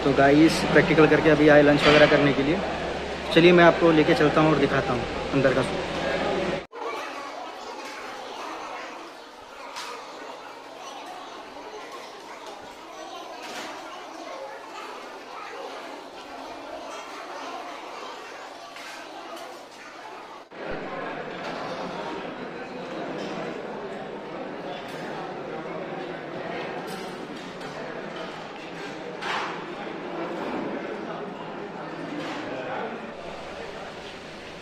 तो guys practical करके अभी आए लंच वगैरह करने के लिए। चलिए मैं आपको लेके चलता हूँ और दिखाता हूँ अंदर का।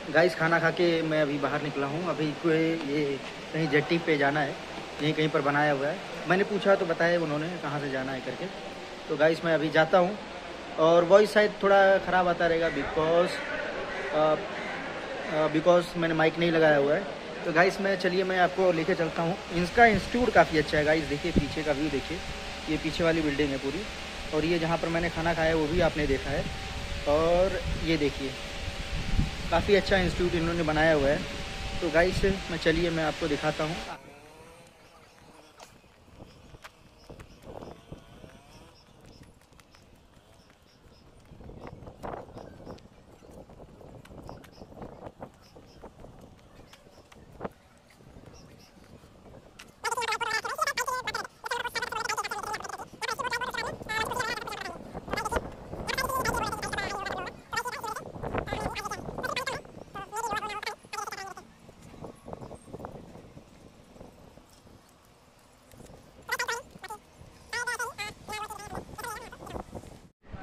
गाइस खाना खा के मैं अभी बाहर निकला हूँ। अभी कोई ये कहीं जेट्टी पे जाना है, यहीं कहीं पर बनाया हुआ है। मैंने पूछा तो बताया उन्होंने कहाँ से जाना है करके। तो गाइस मैं अभी जाता हूँ और वॉइस शायद थोड़ा ख़राब आता रहेगा बिकॉज मैंने माइक नहीं लगाया हुआ है। तो गाइस चलिए मैं आपको लेके चलता हूँ। इसका इंस्टीट्यूट काफ़ी अच्छा है गाइस। देखिए पीछे का व्यू देखिए, ये पीछे वाली बिल्डिंग है पूरी, और ये जहाँ पर मैंने खाना खाया वो भी आपने देखा है। और ये देखिए काफ़ी अच्छा इंस्टीट्यूट इन्होंने बनाया हुआ है। तो गाइस चलिए मैं आपको दिखाता हूँ।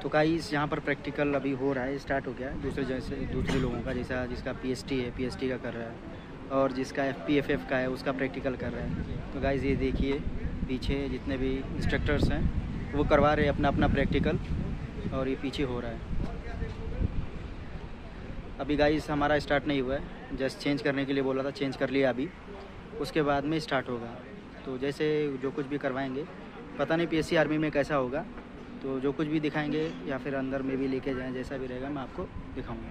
तो गाइस यहाँ पर प्रैक्टिकल अभी हो रहा है, स्टार्ट हो गया है। दूसरे लोगों का जैसा जिसका पीएसटी है पीएसटी का कर रहा है, और जिसका एफपीएफएफ का है उसका प्रैक्टिकल कर रहा है। तो गाइस ये देखिए पीछे जितने भी इंस्ट्रक्टर्स हैं वो करवा रहे हैं अपना अपना प्रैक्टिकल, और ये पीछे हो रहा है। अभी गाइस हमारा स्टार्ट नहीं हुआ है, जस्ट चेंज करने के लिए बोला था, चेंज कर लिया अभी, उसके बाद में स्टार्ट होगा। तो जैसे जो कुछ भी करवाएंगे, पता नहीं पीएससी आर्मी में कैसा होगा, तो जो कुछ भी दिखाएंगे या फिर अंदर में भी लेके जाएं, जैसा भी रहेगा मैं आपको दिखाऊंगा।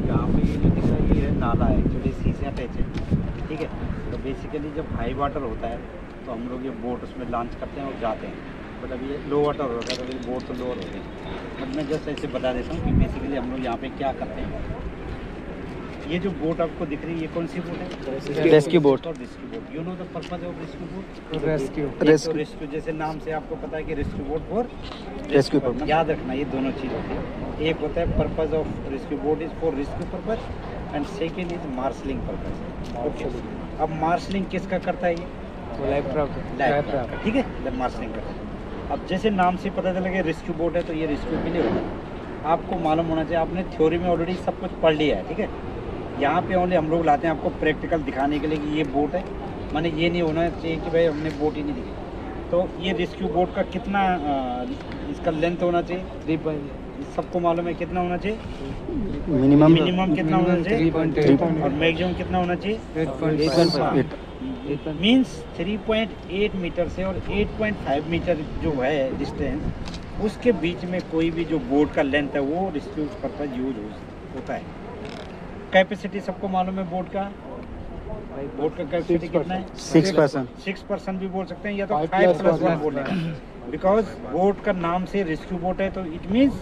यहाँ पे ये जो दिख रहा है ये नाला है, एक्चुअली सी से अटैच है, ठीक है। तो बेसिकली जब हाई वाटर होता है तो हम लोग ये बोट उसमें लॉन्च करते हैं और जाते हैं। बट अभी ये लो वाटर होता है तो ये बोट तो लोअर हो गई। बट मैं जस्ट ऐसे बता देता हूँ कि बेसिकली हम लोग यहाँ पे क्या करते हैं। ये जो बोट आपको दिख रही है ये कौन सी बोट है? Rescue boat. Rescue boat, you know the purpose of rescue boat? Rescue जैसे नाम से आपको पता है कि rescue boat for rescue purpose. याद रखना ये दोनों चीज़ होती है। एक होता है purpose of rescue boat is for rescue purpose and second is marshalling purpose. Okay, अब मार्शलिंग किसका करता है? ये लाइफ क्राफ्ट, ठीक है, जब मार्शलिंग करता है। अब जैसे नाम से पता चला कि रेस्क्यू बोट है तो ये रेस्क्यू के लिए होता है। आपको मालूम होना चाहिए, आपने थ्योरी में ऑलरेडी सब कुछ पढ़ लिया है, ठीक है। यहाँ पे ओनली हम लोग लाते हैं आपको प्रैक्टिकल दिखाने के लिए कि ये बोट है। माने ये नहीं होना चाहिए कि भाई हमने बोट ही नहीं दिखाई। तो ये रेस्क्यू बोट का कितना इसका लेंथ होना चाहिए? 3 सबको मालूम है कितना होना चाहिए? मिनिमम कितना होना चाहिए? 3 और मैक्सिमम कितना होना चाहिए? 8 मीन्स 3.8 मीटर से और 8.5 मीटर जो है डिस्टेंस, उसके बीच में कोई भी जो बोट का लेंथ है वो रेस्क्यू पर्पज यूज होता है। कैपेसिटी सबको मालूम है बोट का? बोट का कैपेसिटी कितना है? 6% भी बोल सकते हैं, या तो 5+1 बोलेगा। बिकॉज बोट का नाम से रेस्क्यू बोट है तो it means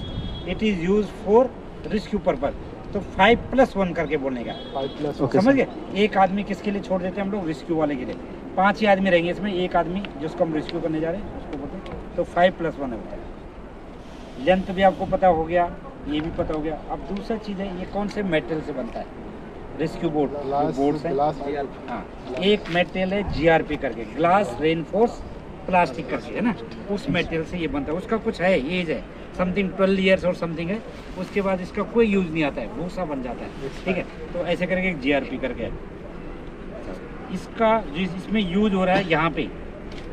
it is use for rescue purpose. तो 5+1 करके बोलने का, समझ गए? एक आदमी किसके लिए छोड़ देते हैं हम लोग? रेस्क्यू वाले के लिए। 5 ही आदमी रहेंगे इसमें, एक आदमी जिसको हम रेस्क्यू करने जा रहे हैं उसको बोलते हैं। तो 5+1 होता है। लेंथ भी आपको पता हो गया, ये भी पता हो गया। अब दूसरा चीज़ है, ये कौन से मेटेरियल से बनता है रेस्क्यू बोट? बोट्स है, हाँ। एक मेटेरियल है जीआरपी करके, ग्लास रेनफोर्स प्लास्टिक करके, है ना, उस मेटेरियल से ये बनता है। उसका कुछ है एज है, समथिंग 12 ईयर्स और समथिंग है। उसके बाद इसका कोई यूज नहीं आता है, भूसा बन जाता है, ठीक है। तो ऐसे करके एक जीआरपी करके है। इसका जो इसमें यूज हो रहा है यहाँ पे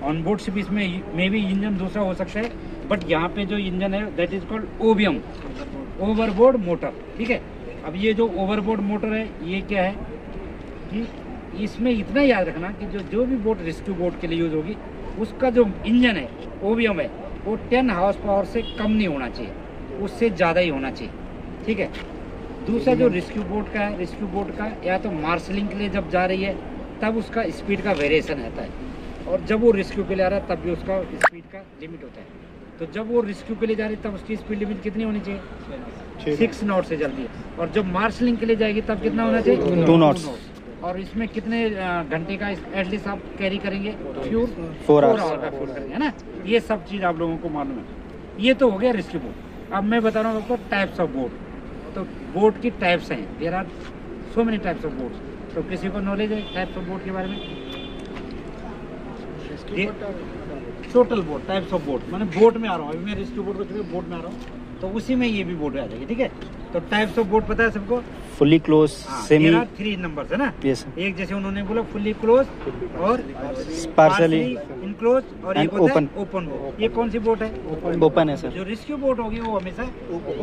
ऑन बोर्ड से भी, इसमें मे भी इंजन दूसरा हो सकता है, बट यहाँ पे जो इंजन है that is called OVM, overboard motor, ठीक है। अब ये जो ओवरबोर्ड मोटर है ये क्या है कि इसमें इतना याद रखना कि जो भी बोट रेस्क्यू बोट के लिए यूज होगी उसका जो इंजन है ओवीएम है वो 10 हॉर्स पावर से कम नहीं होना चाहिए, उससे ज़्यादा ही होना चाहिए, ठीक है। दूसरा जो रेस्क्यू बोट का है, रेस्क्यू बोट का या तो मार्शलिंग के लिए जब जा रही है तब उसका स्पीड का वेरिएशन रहता है, और जब वो रेस्क्यू के लिए आ रहा है तब भी उसका स्पीड का लिमिट होता है। तो जब वो रेस्क्यू के लिए जा रही है तब उसकी स्पीड लिमिट कितनी होनी चाहिए? 6 नॉट से चलती है। और जब मार्शलिंग के लिए जाएगी तब कितना होना चाहिए? 2 नॉट्स। और इसमें कितने घंटे का एटलीस्ट आप कैरी करेंगे फ्यूल? 4 आवर का फ्यूल करेंगे, है ना। ये सब चीज़ आप लोगों को मालूम है। ये तो हो गया रेस्क्यू बोट। अब मैं बता रहा हूँ आपको टाइप्स ऑफ बोट। तो बोट की टाइप्स हैं, there are so many types of boats. तो किसी को नॉलेज है टाइप्स ऑफ बोट के बारे में? Total boat, types of boat, मैंने बोट में आ रहा हूँ अभी, मैं रेस्क्यू बोट को छोड़ बोट में आ रहा हूँ, तो उसी में ये भी बोट आ जाएगी, ठीक है। तो टाइप्स ऑफ बोट पता है सबको? फुल्ली क्लोज, सेमी, 3 नंबर्स है ना। यस। एक जैसे उन्होंने बोला फुल्ली क्लोज और पार्सली इनक्लोज और एक होता है ओपन बोट। ये कौन सी बोट है? ओपन है सर। जो रेस्क्यू बोट होगी वो हमेशा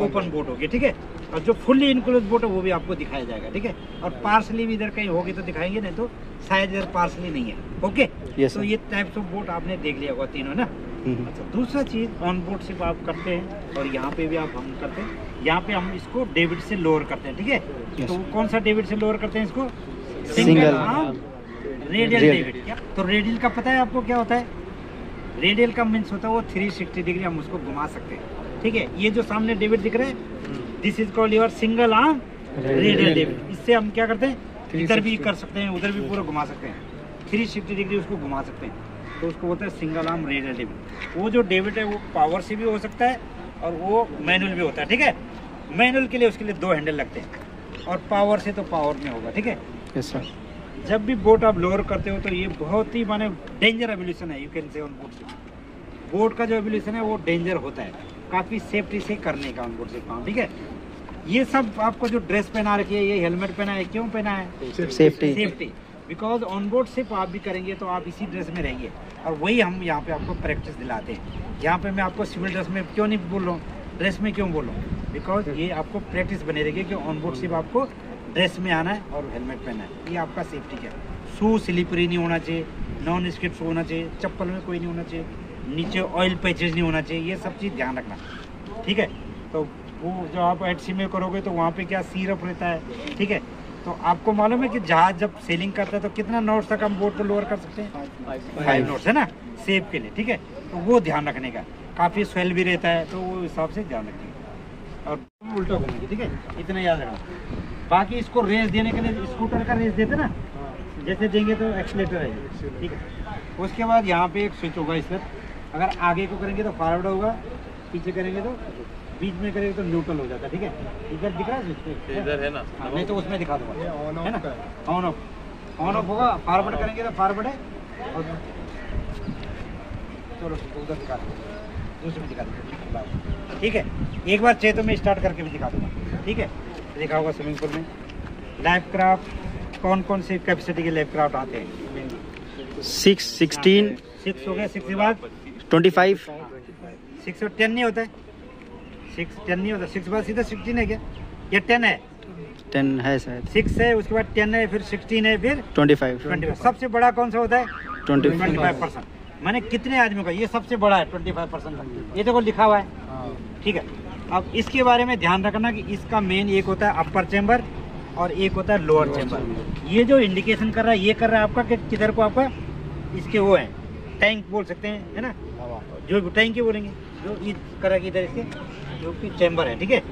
ओपन बोट होगी, ठीक है। और जो फुल्ली इनक्लोज बोट है वो भी आपको दिखाया जाएगा, ठीक है। और पार्सली भी इधर कहीं होगी तो दिखाएंगे, नहीं तो शायद इधर पार्सली नहीं है, ओके। तो ये टाइप्स ऑफ बोट आपने देख लिया होगा तीनों ना। अच्छा, दूसरा चीज ऑन बोर्ड सिर्फ आप करते हैं और यहाँ पे भी आप हम करते हैं। यहाँ पे हम इसको डेविड से लोअर करते हैं, ठीक है। तो कौन सा डेविड से लोअर करते हैं इसको? Single radial David. तो रेडियल का पता है आपको क्या होता है? रेडियल का मीन्स होता है वो 360 डिग्री हम उसको घुमा सकते हैं, ठीक है। ये जो सामने डेविड दिख रहा है, this is called your single arm radial David. इससे हम क्या करते हैं? इधर भी कर सकते हैं, उधर भी पूरा घुमा सकते हैं, 360 डिग्री उसको घुमा सकते हैं। तो उसको बोलते हैं सिंगल आर्म रेडियल डेविड। वो जो डेविड है वो पावर से भी हो सकता है और वो मैनुअल भी होता है, ठीक है। मैनुअल के लिए उसके लिए 2 हैंडल लगते हैं और पावर से तो पावर में होगा, ठीक है। Yes sir. जब भी बोट आप लोअर करते हो तो ये बहुत ही माने डेंजर एवोल्यूशन है, यू कैन से ऑन बोट। बोट का जो एवोल्यूशन है वो डेंजर होता है, काफ़ी सेफ्टी से करने का ऑन बोट से काम, ठीक है। ये सब आपको जो ड्रेस पहना रखी है, ये हेलमेट पहना है, क्यों पहना है? सेफ्टी। बिकॉज ऑन बोर्ड सिर्फ आप भी करेंगे तो आप इसी ड्रेस में रहिए, और वही हम यहाँ पे आपको प्रैक्टिस दिलाते हैं। यहाँ पे मैं आपको सिविल ड्रेस में क्यों नहीं बोल रहा हूँ, ड्रेस में क्यों बोल रहा हूँ? बिकॉज ये आपको प्रैक्टिस बने रहेगी कि ऑन बोर्ड सिर्फ आपको ड्रेस में आना है और हेलमेट पहनना है। ये आपका सेफ्टी का है। शू स्लिपरी नहीं होना चाहिए, नॉन स्किड शू होना चाहिए, चप्पल में कोई नहीं होना चाहिए, नीचे ऑयल पैचेज नहीं होना चाहिए, ये सब चीज़ ध्यान रखना, ठीक है। तो वो जो आप एट सी में करोगे तो वहाँ पे क्या सिरप रहता है, ठीक है। तो आपको मालूम है कि जहाज जब सेलिंग करता है तो कितना नोट्स तक हम बोट को लोअर कर सकते हैं? 5 नोट्स, है ना, सेफ के लिए, ठीक है। तो वो ध्यान रखने का, काफ़ी स्वेल भी रहता है तो वो हिसाब से ध्यान रखने का, और उल्टा घूमेंगे, ठीक है, इतना याद रखना। बाकी इसको रेस देने के लिए स्कूटर का रेस देते ना, जैसे देंगे तो एक्सीलेटर है, ठीक है। उसके बाद यहाँ पे एक स्विच होगा इस पर, अगर आगे को करेंगे तो फॉरवर्ड होगा, पीछे करेंगे तो, बीच में करेंगे तो न्यूट्रल हो जाता है, ठीक है। इधर दिख रहा है स्विच? इधर है ना, नहीं तो उसमें दिखा दूंगा, है ना। ऑन ऑफ होगा, फॉरवर्ड करेंगे तो फॉरवर्ड है, और चलो उधर दिखा दूँगा, दूसरे में दिखा दूँगा, ठीक है। एक बार चाहे तो मैं स्टार्ट करके भी दिखा दूँगा, ठीक है। देखा होगा स्विमिंग पूल में लाइफ क्राफ्ट कौन कौन सी कैपेसिटी के लाइफ क्राफ्ट आते हैं? 6, 16, 6 हो गया, 6 के बाद 25, 6 और 10 नहीं होता है, 6 10 नहीं होता, 6 बाद सीधा 16 है क्या, या 10 है? 10 है शायद, 6 है, उसके बाद 10 है, फिर 16 है, फिर 25। सबसे बड़ा कौन सा होता है? 25%। मैंने कितने आदमियों का, ये सबसे बड़ा है 25% का, ये देखो लिखा हुआ है, ठीक है। अब इसके बारे में ध्यान रखना कि इसका मेन एक होता है अपर चैम्बर और एक होता है लोअर चैम्बर। ये जो इंडिकेशन कर रहा है ये कर रहा है आपका कि किधर को आपका इसके वो है, टैंक बोल सकते हैं, है ना, जो टैंक ही बोलेंगे, जो इस कर रहा इधर इसके जो कि चैम्बर है, ठीक है।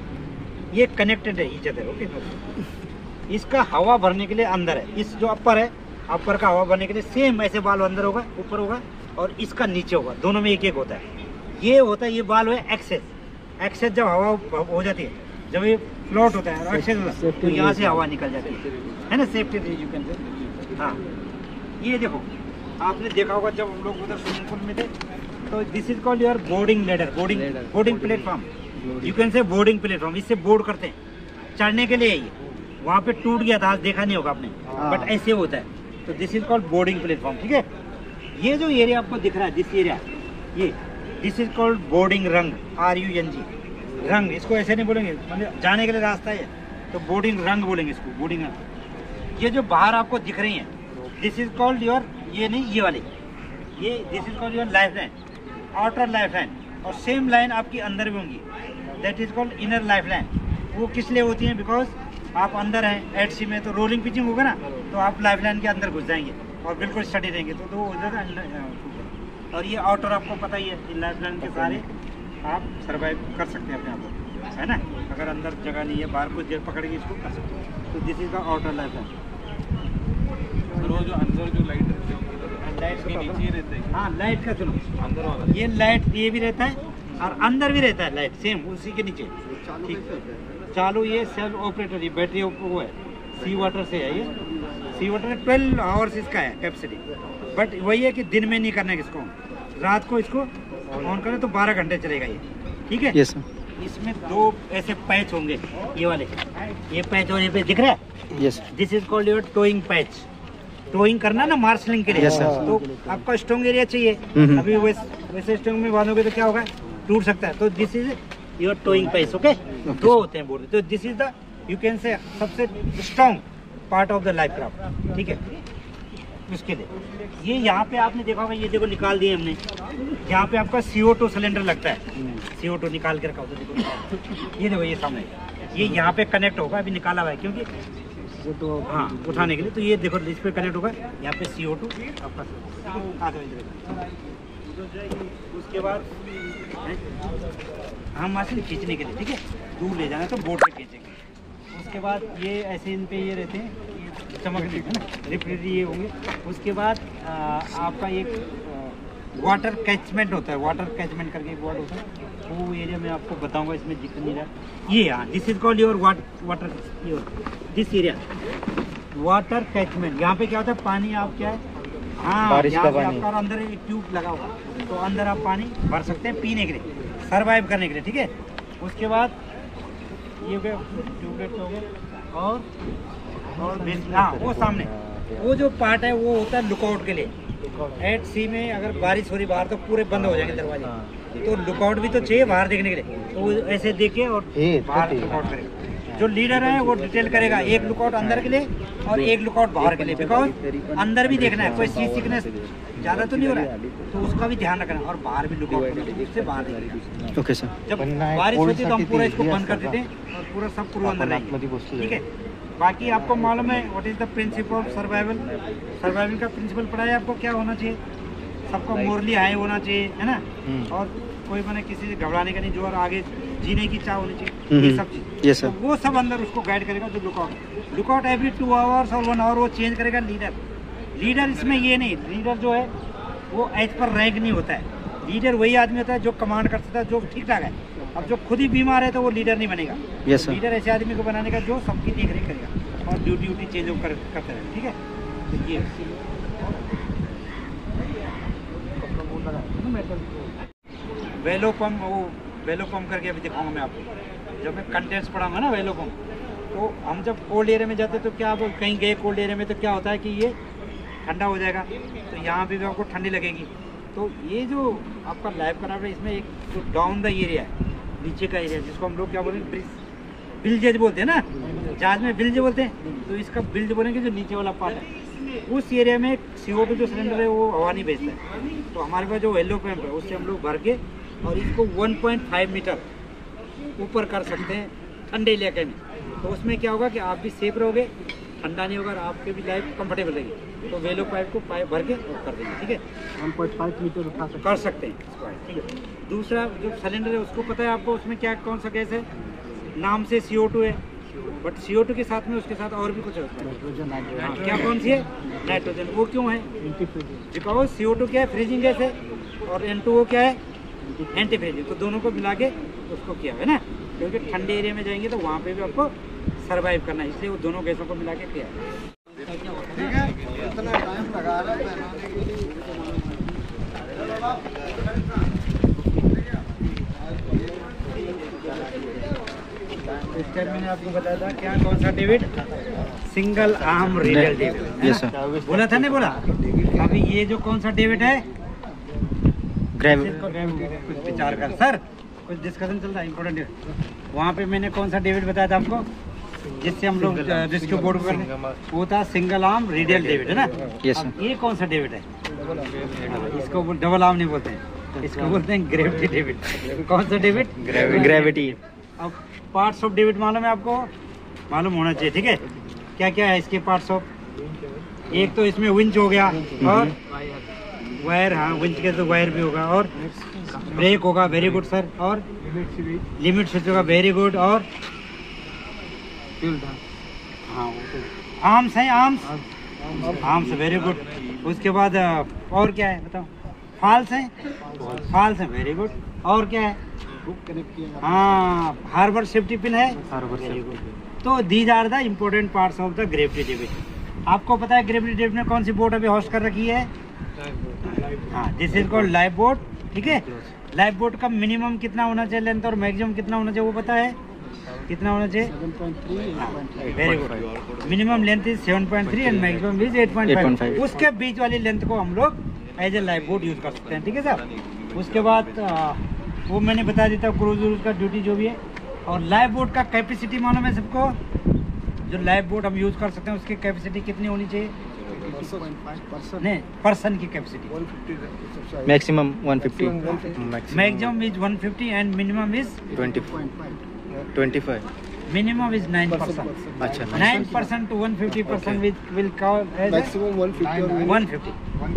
ये कनेक्टेड है इच अदर, ओके। इसका हवा भरने के लिए अंदर है, इस जो अपर है, अपर का हवा भरने के लिए सेम ऐसे बाल अंदर होगा, ऊपर होगा, और इसका नीचे होगा, दोनों में एक एक होता है। ये होता है, ये बाल है एक्सेस। एक्सेस जब हवा हो जाती है, जब ये फ्लोट होता है एक्सेस होता है, तो यहाँ से हवा निकल जाती है ना, सेफ्टी यू कैन से। हाँ, ये देखो आपने देखा होगा जब हम लोग उधर स्विमिंग पूल में थे, तो this is called your boarding ladder, boarding platform, you can से बोर्डिंग प्लेटफॉर्म। इससे बोर्ड करते हैं चढ़ने के लिए, ये वहाँ पे टूट गया था, आज देखा नहीं होगा आपने, बट ऐसे होता है। तो this is called boarding platform, ठीक है। ये जो एरिया आपको दिख रहा है, दिस एरिया, ये दिस इज कॉल्ड बोर्डिंग रंग, RUNG, रंग। इसको ऐसे नहीं बोलेंगे, मतलब जाने के लिए रास्ता है, तो बोर्डिंग रंग बोलेंगे इसको, बोर्डिंग रंग। ये जो बाहर आपको दिख रही हैं, दिस इज कॉल्ड योर, ये नहीं ये वाली, ये this is called your life line, outer life line, और सेम लाइन आपकी अंदर भी होंगी, that is called inner life line. वो किस लिए होती है? बिकॉज आप अंदर हैं एट सी में, तो रोलिंग पिचिंग होगा ना, तो आप लाइफ लाइन के अंदर घुस जाएंगे और बिल्कुल स्टडी रहेंगे, तो उधर। और ये आउटर आपको पता ही है, लाइफ लाइन के सारे आप सर्वाइव कर सकते हैं अपने आप को, है ना। अगर अंदर जगह नहीं है, बाहर कुछ देर पकड़ के इसको कर सकते हैं। तो this is the outer life है। वो जो अंदर जो लाइट रहती है लाइट के नीचे ही रहता है। हाँ, लाइट का चलो अंदर वाला ये लाइट ये भी रहता है और अंदर भी रहता है लाइट, सेम उसी के नीचे। ठीक, चालू ये सेल्फ ऑपरेटर, ये बैटरी वो है, सी वाटर से है। ये सी वाटर 12 आवर्स इसका है कैपेसिटी, बट वही है कि दिन में नहीं करना है इसको, रात को इसको ऑन करें तो 12 घंटे चलेगा ये। ठीक है। यस इसमें 2 ऐसे पैच होंगे, ये वाले, ये पैच और ये पैच दिख रहा है। Yes this is called your towing patch. Towing करना ना मार्शलिंग के लिए। Yes, sir. तो आपका स्ट्रॉन्ग एरिया चाहिए। अभी वैसे स्ट्रॉन्ग में बांधोगे तो क्या होगा, टूट सकता है। तो this is your towing patch. Okay, 2 होते हैं बोर्ड। तो this is the you can say सबसे strong part of the life craft. ठीक है, उसके लिए ये यहाँ पे आपने देखा होगा, ये देखो निकाल दिए हमने। यहाँ पे आपका CO2 सिलेंडर लगता है, CO2 निकाल के रखा होता है। देखो ये देखो, ये सामने ये यहाँ पे कनेक्ट होगा, अभी निकाला हुआ है क्योंकि वो तो हाँ उठाने के लिए। तो ये देखो इस पे कनेक्ट होगा, यहाँ पे CO2 आपका आ जाएगा। उसके बाद हम मशीन खींचने के लिए, ठीक है, दूर ले जाना तो बोर्ड पे खींचेंगे। उसके बाद ये ऐसे इन पे ये रहते हैं, ये चमकने है ना, रिफ्लेक्टिव ये होंगे। उसके बाद आपका एक वाटर कैचमेंट होता है, वाटर कैचमेंट करके एक वर्ड होता है, वो एरिया में आपको बताऊंगा, इसमें जिक्र नहीं रहा। ये हाँ, this is called your water, this area water catchment. यहाँ पे क्या होता है, पानी आप क्या है, हाँ बारिश यहाँ का पे पानी। आपका अंदर एक ट्यूब लगा हुआ, तो अंदर आप पानी भर सकते हैं पीने के लिए, सर्वाइव करने के लिए। ठीक है। उसके बाद ये ट्यूबलेट हो गया और हाँ वो सामने वो जो पार्ट है वो होता है लुकआउट के लिए। एट सी में अगर बारिश हो रही बाहर तो पूरे बंद हो जाएंगे दरवाजे, तो लुकआउट भी तो चाहिए बाहर देखने के लिए। तो वो ऐसे देखे और बाहर लुकआउट करेगा। जो लीडर है वो डिटेल करेगा, एक लुकआउट अंदर के लिए और एक लुकआउट बाहर के लिए, बिकॉज अंदर भी देखना है कोई सी सिकनेस ज़्यादा तो नहीं हो रहा है, तो उसका भी ध्यान रखना है। और बाहर भी लुकआउट से बाहर देखना। Okay sir. जब बारिश होती है तो हम पूरा इसको बंद कर देते हैं और पूरा सब पूरा अंदर रहेंगे। ठीक है। बाकी आपको मालूम है what is the principle of survival. Survival का प्रिंसिपल पढ़ा है आपको, क्या होना चाहिए, सबको मोरली हाई होना चाहिए, है ना, और कोई मैंने किसी से घबराने का नहीं, जो और आगे जीने की चाह होनी चाहिए, ये सब चीज़। Yes sir. तो वो सब अंदर उसको गाइड करेगा जो लुकआउट एवरी 2 आवर्स और 1 आवर वो चेंज करेगा लीडर। इसमें ये नहीं, लीडर जो है वो एज पर रैंक नहीं होता है। लीडर वही आदमी होता है जो कमांड कर सकता है, जो ठीक ठाक है। अब जो खुद ही बीमार है तो वो लीडर नहीं बनेगा। Yes sir. लीडर ऐसे आदमी को बनाने का जो सबकी देख रेख करेगा और ड्यूटी चेंज करते रहेगा। ठीक है। तो ये वेलोपम करके अभी दिखाऊंगा मैं आपको। जब मैं कंटेंट्स पढ़ाऊंगा ना वेलोपम, तो हम जब कोल्ड एरिया में जाते तो क्या, आप कहीं गए कोल्ड एरिया में तो क्या होता है कि ये ठंडा हो जाएगा, तो यहाँ पे भी आपको ठंडी लगेगी। तो ये जो आपका लाइफ खराब है, इसमें एक जो डाउन द एरिया है, नीचे का एरिया, जिसको हम लोग क्या बोलेंगे, बिल्जेज बोलते हैं ना, जहाज में बिल्ज बोलते हैं, तो इसका बिल्ज बोलेंगे जो नीचे वाला पार्ट है। उस एरिया में CO2 जो सिलेंडर है वो हवा नहीं भेजता है, तो हमारे पास जो येलो पैम्प है उससे हम लोग भर के और इसको 1.5 मीटर ऊपर कर सकते हैं ठंडे इलाके में। तो उसमें क्या होगा कि आप भी सेफ रहोगे, ठंडा नहीं होगा और आपकी भी लाइफ कंफर्टेबल रहेगी। तो वेलो पाइप को पाइप भर के और कर देंगे। ठीक है। 1.5 मीटर उठा कर सकते हैं इसको। ठीक है। दूसरा जो सिलेंडर है उसको पता है आपको, उसमें क्या कौन सा गैस है, नाम से CO2 है, बट CO2 के साथ में उसके साथ और भी कुछ होता है। हाँ, क्या कौन सी है, नाइट्रोजन। वो क्यों है, बिकॉज CO2 क्या है, फ्रीजिंग गैस है, और N2O क्या है, एंटी फ्रीजिंग। तो दोनों को मिला के उसको किया है ना, क्योंकि ठंडे एरिया में जाएंगे तो वहाँ पे भी आपको सर्वाइव करना है, इसलिए वो दोनों गैसों को मिला के किया है। ठीक है। इतना टाइम लगा रहा है। मैंने आपको बताया था क्या, कौन सा David, single arm radial David. Yes sir. बोला था नहीं बोला। अभी ये जो कौन सा डेविड है, कुछ विचार कर सर, कुछ डिस्कशन चल रहा है इम्पोर्टेंट है। वहाँ पे मैंने कौन सा डेविड बताया था आपको, जिससे हम लोग रेस्क्यू बोर्ड करने, वो था सिंगल आर्म रेडियल डेविड, है ना। Yes sir. ये कौन सा डेविड है, इसको डबल आर्म नहीं बोलते हैं, इसको बोलते हैं ग्रेविटी डेविड। कौन सा डेविड, ग्रेविटी। अब पार्ट्स ऑफ डेविड मालूम है आपको, मालूम होना चाहिए। ठीक है। क्या क्या है इसके पार्ट्स ऑफ, एक तो इसमें विंच हो गया और वायर, हाँ विंच के तो वायर भी होगा, और ब्रेक होगा, वेरी गुड सर, और लिमिट स्विच होगा, वेरी गुड, और हाँ वो तो आर्म्स हैं, आर्म्स वेरी गुड। उसके बाद और क्या है बताओ? फॉल्स हैं, वेरी गुड। और क्या है? हाँ हार्बर सेफ्टी पिन है, वेरी गुड। तो these are the important parts of the gravity davit. आपको पता है ग्रेविटी डेविड में कौन सी बोट अभी होस्ट कर रखी है? हाँ, this is called life boat, ठीक है। लाइफ बोट का मिनिमम कितना होना चाहिए लेंथ और मैक्सिमम कितना होना चाहिए वो पता है? कितना होना चाहिए? 7.3। Very good. Minimum length is 7.3 and maximum is 8.5। उसके बीच वाली लेंथ को हम लोग as a lifeboat use कर सकते हैं, ठीक है सर। उसके बाद वो मैंने बता देता हूँ क्रूज का ड्यूटी जो भी है। और लाइफ बोट का कैपेसिटी मालूम है सबको? जो लाइफ बोट हम यूज कर सकते हैं उसकी कैपेसिटी कितनी होनी चाहिए? नहीं, पर्सन की capacity maximum 150, maximum is 150 and minimum is 25। Minimum is 9%। अच्छा, 9% to 150% will call as maximum 150 150।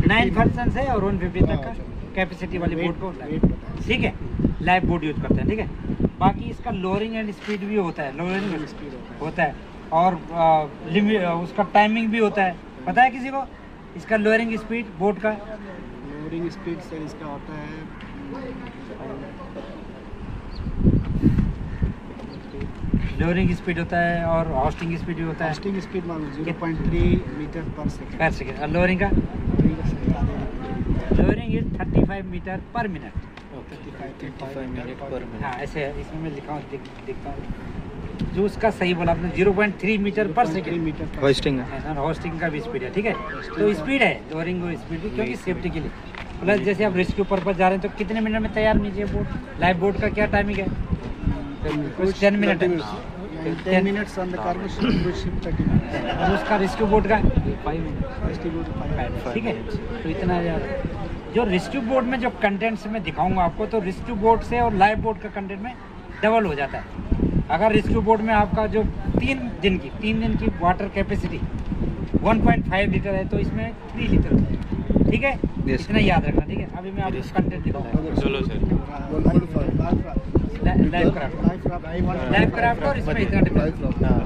9% से और 150 तक का कैपेसिटी वाली बोट को, ठीक है, लाइफ बोट यूज करते हैं, ठीक है। बाकी इसका लोअरिंग एंड स्पीड भी होता है, लोअरिंग स्पीड होता है, और लिमिट उसका टाइमिंग भी होता है। पता है किसी को इसका लोअरिंग स्पीड बोट का? लोअरिंग स्पीड सर इसका होता है लोअरिंग स्पीड होता है और होस्टिंग स्पीड भी होता है। होस्टिंग स्पीड मान लो 0.3 मीटर पर सेकंड। और लोअरिंग का? Lowering is 35 metre per minute. 35 minute per minute. हाँ ऐसे है, इसमें मैं लिखा हूँ, दिखता हूँ जो उसका सही बोला आपने, 0.3 मीटर पर सेकंड होस्टिंग है। और होस्टिंग का भी स्पीड है, ठीक है। तो स्पीड है लोअरिंग और स्पीड भी, क्योंकि सेफ्टी के लिए। प्लस जैसे आप रेस्क्यू पर्पज जा रहे हैं तो कितने मिनट में तैयार नहीं चाहिए बोट? लाइफ बोट का क्या टाइमिंग है? 10 मिनट है। 10 minutes on the cargo ship, cruise ship 30 minutes। और उसका रेस्क्यू बोट का 5 minutes। Rescue boat 5 minutes। ठीक है। तो इतना यार जो रेस्क्यू बोट में जो कंटेंट्स मैं दिखाऊंगा आपको, तो रेस्क्यू बोट से और लाइफ बोट का कंटेंट में डबल हो जाता है। अगर रेस्क्यू बोट में आपका जो 3 दिन की वाटर कैपेसिटी 1.5 लीटर है तो इसमें 3 लीटर होता है, ठीक है। इतना याद रखना, ठीक है। अभी मैं आपको कंटेंट दिखाऊंगा। चलो सर। लाइफ क्राफ्ट और इसमें इतना डिफरेंस,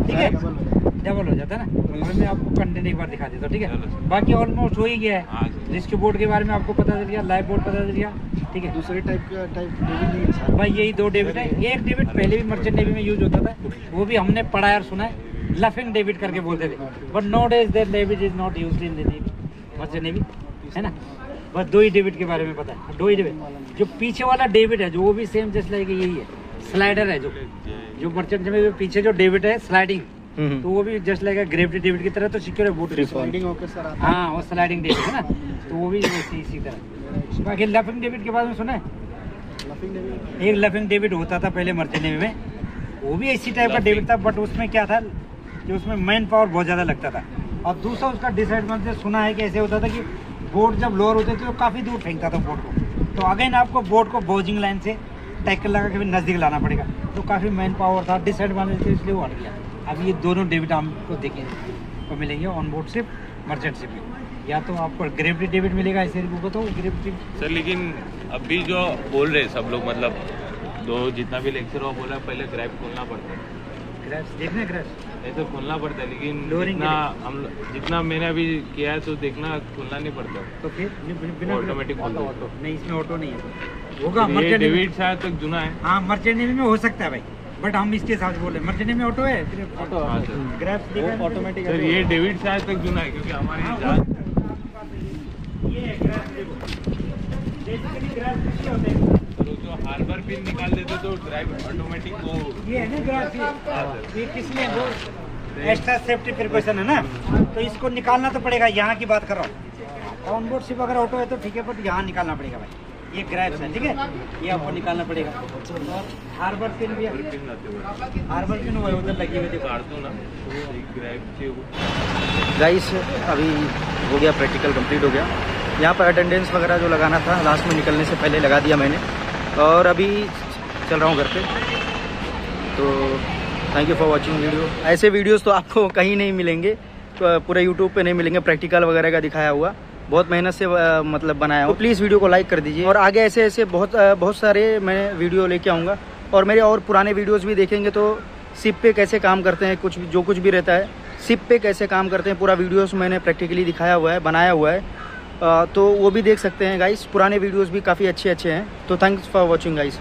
ठीक है, डबल हो जाता है ना। अभी मैं आपको कंटेंट एक बार दिखा देता हूँ, ठीक है। बाकी ऑलमोस्ट हो ही गया है। रेस्क्यू बोट के बारे में आपको पता चल गया, लाइफ बोट पता चल गया, ठीक है। दूसरे टाइप डेविड नहीं है सर। भाई यही 2 डेविड है। एक डेविड पहले भी मर्चेंट नेवी में यूज होता था, वो भी हमने पढ़ा और सुना है, लफिंग डेविड करके बोलते थे। But nowadays that davit is not used in the navy, merchant navy, है ना। बस 2 ही डेविड के बारे में पता है, 2 ही डेविड। जो पीछे वाला डेविड है जो वो भी सेम जैसे लाइक यही है, स्लाइडर है जो मर्चेंट नेवी में पीछे जो डेविड है स्लाइडिंग, तो वो भी जस्ट लाइक ग्रेविटी डेविड की तरह तो सिक्योर है बोट। स्लाइडिंग होकर सर आता है। हाँ वो स्लाइडिंग डेविड है ना, तो वो भी इसी तरह। बाकी लफिंग डेविड के बारे में सुना है? एक लफिंग डेविड होता था पहले मर्चेंट नेवी में, वो भी इसी टाइप का डेविड था, बट उसमें क्या था कि उसमें मैन पावर बहुत ज़्यादा लगता था। और दूसरा उसका डिसएडवांटेज सुना है कि ऐसे होता था कि बोट जब लोअर होते थे तो काफ़ी दूर फेंकता था बोट को, तो अगेन आपको बोट को बोजिंग लाइन से टैकल लगा के भी नज़दीक लाना पड़ेगा, तो काफ़ी मैन पावर था, डिसएडवांटेज थे, इसलिए वो हट गया। अब ये दोनों डेविड हमको देखें को मिलेंगे on board ship, merchant ship में। या तो आपको ग्रेविटी डेविड मिलेगा ऐसे को तो ग्रेविटी सर। लेकिन अभी जो बोल रहे सब लोग, मतलब जितना भी लेक्चर हो बोला पहले ग्रैब खोलना पड़ता है, ग्रैब्स देखना, ग्रैब्स नहीं तो खोलना पड़ता है। लेकिन Lowering जितना मैंने अभी किया है तो देखना खोलना नहीं पड़ता, तो फिर बिना ऑटोमेटिक खोलता है। नहीं, इसमें ऑटो नहीं है, होगा ये मर्चेंट नेवी। डेविड शायद तक जुना है। हाँ मर्चेंट नेवी में हो सकता है भाई, बट हम इसके साथ बोल रहे हैं मर्चेंट नेवी में ऑटो है, ऑटो। हाँ सर, ग्रैब्स देखा ऑटोमेटिक सर ये डेविड शायद तक जुना है, क्योंकि हमारे जहाज ये है ग्रैब्स देखो, बेसिकली ग्रैब्स किसके होते हैं? जो हार्बर पिन निकाल देते तो ड्राइव ऑटोमेटिक वो ये है ना ग्रैब्स, ये किस लिए वो एक्स्ट्रा सेफ्टी प्रिकॉशन है ना, तो इसको निकालना तो पड़ेगा। यहाँ की बात कर रहा हूँ, ऑन बोर्ड शिप अगर ऑटो है तो ठीक है, बट यहाँ निकालना पड़ेगा भाई। ये ग्रैब्स है, ठीक है, ये आपको निकालना पड़ेगा। और हार्बर पिन भी है, पिन लाते हुए हार्बर पिन वो उधर लगी हुई थी, काट दो ना तो एक ग्रैब से गाइस अभी हो गया, प्रैक्टिकल कंप्लीट हो गया। यहाँ पर अटेंडेंस वगैरह जो लगाना था लास्ट में निकलने से पहले लगा दिया मैंने, और अभी चल रहा हूँ घर पे। तो thank you for watching video. ऐसे वीडियोस तो आपको कहीं नहीं मिलेंगे, तो पूरे यूट्यूब पे नहीं मिलेंगे प्रैक्टिकल वगैरह का दिखाया हुआ। बहुत मेहनत से मतलब बनाया हूँ। तो प्लीज़ वीडियो को लाइक कर दीजिए और आगे ऐसे ऐसे बहुत सारे मैं वीडियो लेके आऊँगा। और मेरे और पुराने वीडियोज़ भी देखेंगे तो शिप पे कैसे काम करते हैं, कुछ भी रहता है शिप पे कैसे काम करते हैं, पूरा वीडियोस मैंने प्रैक्टिकली दिखाया हुआ है, बनाया हुआ है। तो वो भी देख सकते हैं गाइस। पुराने वीडियोस भी काफ़ी अच्छे हैं। तो थैंक्स फॉर वॉचिंग गाइस।